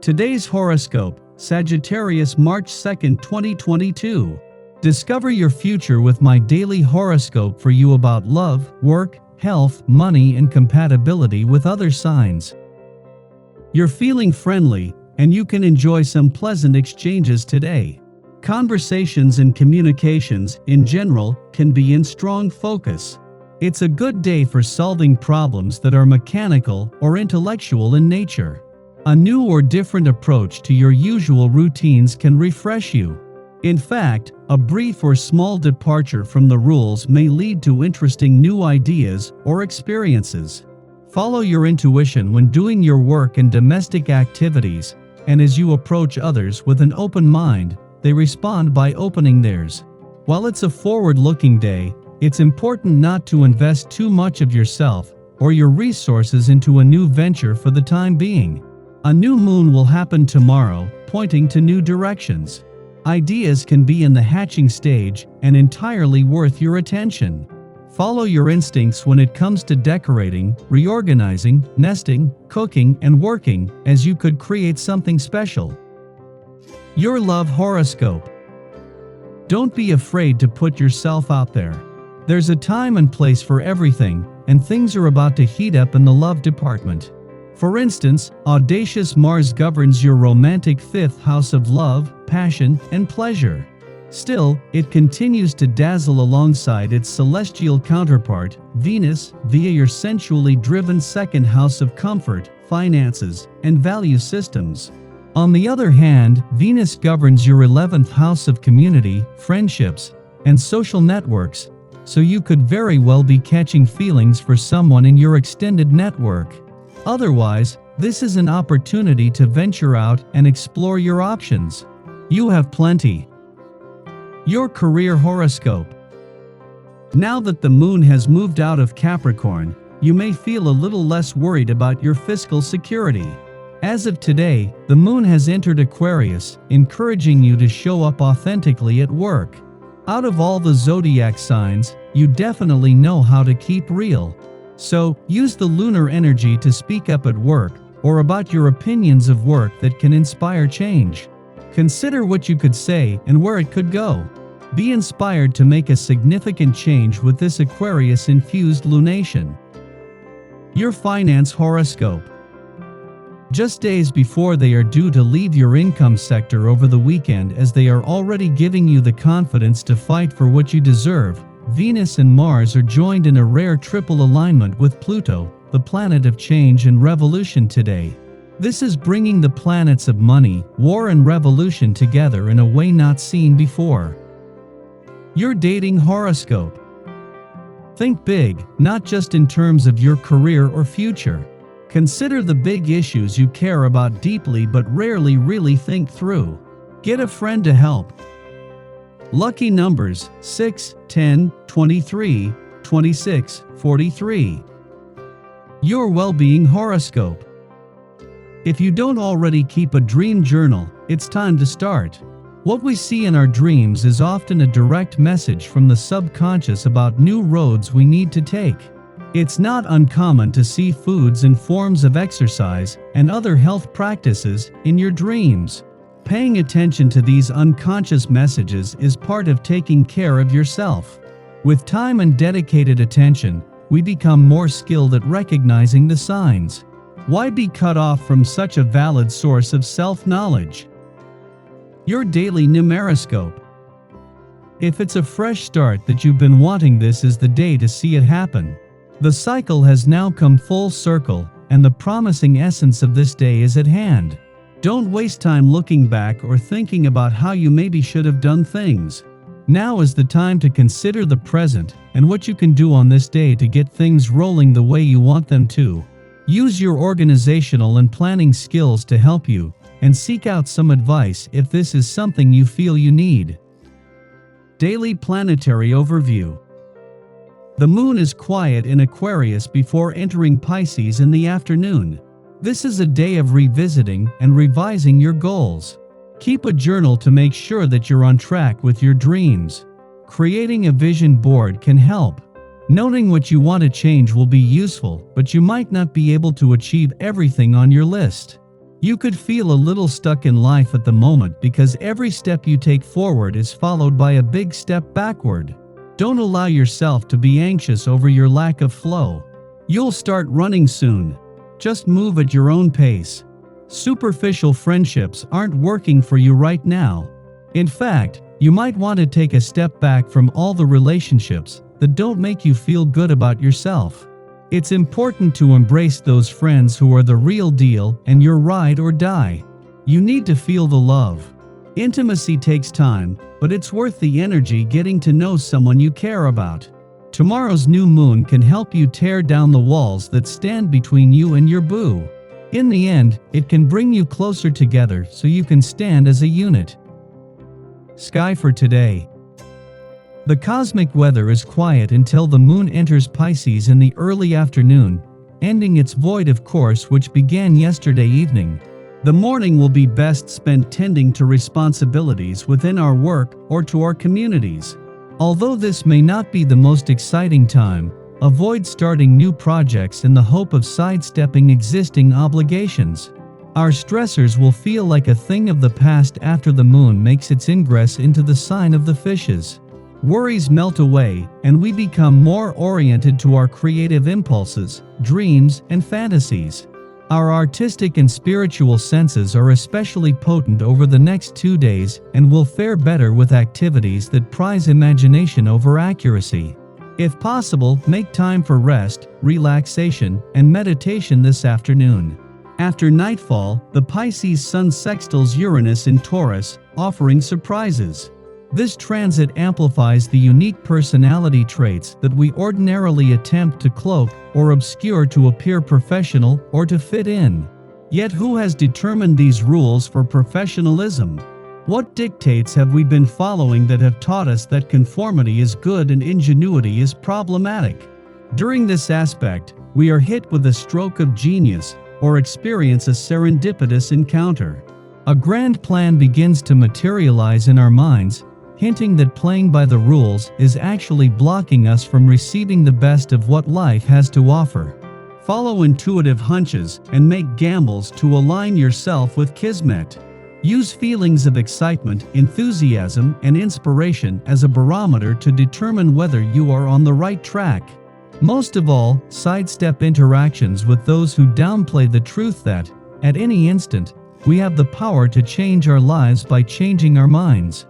Today's horoscope, Sagittarius March 2nd, 2022. Discover your future with my daily horoscope for you about love, work, health, money, and compatibility with other signs. You're feeling friendly, and you can enjoy some pleasant exchanges today. Conversations and communications, in general, can be in strong focus. It's a good day for solving problems that are mechanical or intellectual in nature. A new or different approach to your usual routines can refresh you. In fact, a brief or small departure from the rules may lead to interesting new ideas or experiences. Follow your intuition when doing your work and domestic activities, and as you approach others with an open mind, they respond by opening theirs. While it's a forward-looking day, it's important not to invest too much of yourself or your resources into a new venture for the time being. A new moon will happen tomorrow, pointing to new directions. Ideas can be in the hatching stage and entirely worth your attention. Follow your instincts when it comes to decorating, reorganizing, nesting, cooking, and working, as you could create something special. Your love horoscope. Don't be afraid to put yourself out there. There's a time and place for everything, and things are about to heat up in the love department. For instance, audacious Mars governs your romantic fifth house of love, passion, and pleasure. Still, it continues to dazzle alongside its celestial counterpart, Venus, via your sensually driven second house of comfort, finances, and value systems. On the other hand, Venus governs your 11th house of community, friendships, and social networks, so you could very well be catching feelings for someone in your extended network. Otherwise, this is an opportunity to venture out and explore your options. You have plenty. Your career horoscope. Now that the moon has moved out of Capricorn, you may feel a little less worried about your fiscal security. As of today, the moon has entered Aquarius, encouraging you to show up authentically at work. Out of all the zodiac signs, you definitely know how to keep real. So, use the lunar energy to speak up at work, or about your opinions of work that can inspire change. Consider what you could say and where it could go. Be inspired to make a significant change with this Aquarius-infused lunation. Your finance horoscope. Just days before they are due to leave your income sector over the weekend, as they are already giving you the confidence to fight for what you deserve, Venus and Mars are joined in a rare triple alignment with Pluto, the planet of change and revolution today. This is bringing the planets of money, war, and revolution together in a way not seen before. Your dating horoscope. Think big, not just in terms of your career or future. Consider the big issues you care about deeply but rarely really think through. Get a friend to help. Lucky numbers 6, 10, 23, 26, 43. Your well-being horoscope. If you don't already keep a dream journal, it's time to start. What we see in our dreams is often a direct message from the subconscious about new roads we need to take. It's not uncommon to see foods and forms of exercise and other health practices in your dreams. Paying attention to these unconscious messages is part of taking care of yourself. With time and dedicated attention, we become more skilled at recognizing the signs. Why be cut off from such a valid source of self-knowledge? Your daily numeroscope. If it's a fresh start that you've been wanting, this is the day to see it happen. The cycle has now come full circle, and the promising essence of this day is at hand. Don't waste time looking back or thinking about how you maybe should have done things. Now is the time to consider the present and what you can do on this day to get things rolling the way you want them to. Use your organizational and planning skills to help you, and seek out some advice if this is something you feel you need. Daily planetary overview. The moon is quiet in Aquarius before entering Pisces in the afternoon. This is a day of revisiting and revising your goals. Keep a journal to make sure that you're on track with your dreams. Creating a vision board can help. Noting what you want to change will be useful, but you might not be able to achieve everything on your list. You could feel a little stuck in life at the moment because every step you take forward is followed by a big step backward. Don't allow yourself to be anxious over your lack of flow. You'll start running soon. Just move at your own pace. Superficial friendships aren't working for you right now. In fact, you might want to take a step back from all the relationships that don't make you feel good about yourself. It's important to embrace those friends who are the real deal and your ride or die. You need to feel the love. Intimacy takes time, but it's worth the energy getting to know someone you care about. Tomorrow's new moon can help you tear down the walls that stand between you and your boo. In the end, it can bring you closer together so you can stand as a unit. Sky for today. The cosmic weather is quiet until the moon enters Pisces in the early afternoon, ending its void course which began yesterday evening. The morning will be best spent tending to responsibilities within our work or to our communities. Although this may not be the most exciting time, avoid starting new projects in the hope of sidestepping existing obligations. Our stressors will feel like a thing of the past after the moon makes its ingress into the sign of the fishes. Worries melt away, and we become more oriented to our creative impulses, dreams, and fantasies. Our artistic and spiritual senses are especially potent over the next 2 days and will fare better with activities that prize imagination over accuracy. If possible, make time for rest, relaxation, and meditation this afternoon. After nightfall, the Pisces Sun sextiles Uranus in Taurus, offering surprises. This transit amplifies the unique personality traits that we ordinarily attempt to cloak or obscure to appear professional or to fit in. Yet who has determined these rules for professionalism? What dictates have we been following that have taught us that conformity is good and ingenuity is problematic? During this aspect, we are hit with a stroke of genius or experience a serendipitous encounter. A grand plan begins to materialize in our minds, hinting that playing by the rules is actually blocking us from receiving the best of what life has to offer. Follow intuitive hunches and make gambles to align yourself with Kismet. Use feelings of excitement, enthusiasm, and inspiration as a barometer to determine whether you are on the right track. Most of all, sidestep interactions with those who downplay the truth that, at any instant, we have the power to change our lives by changing our minds.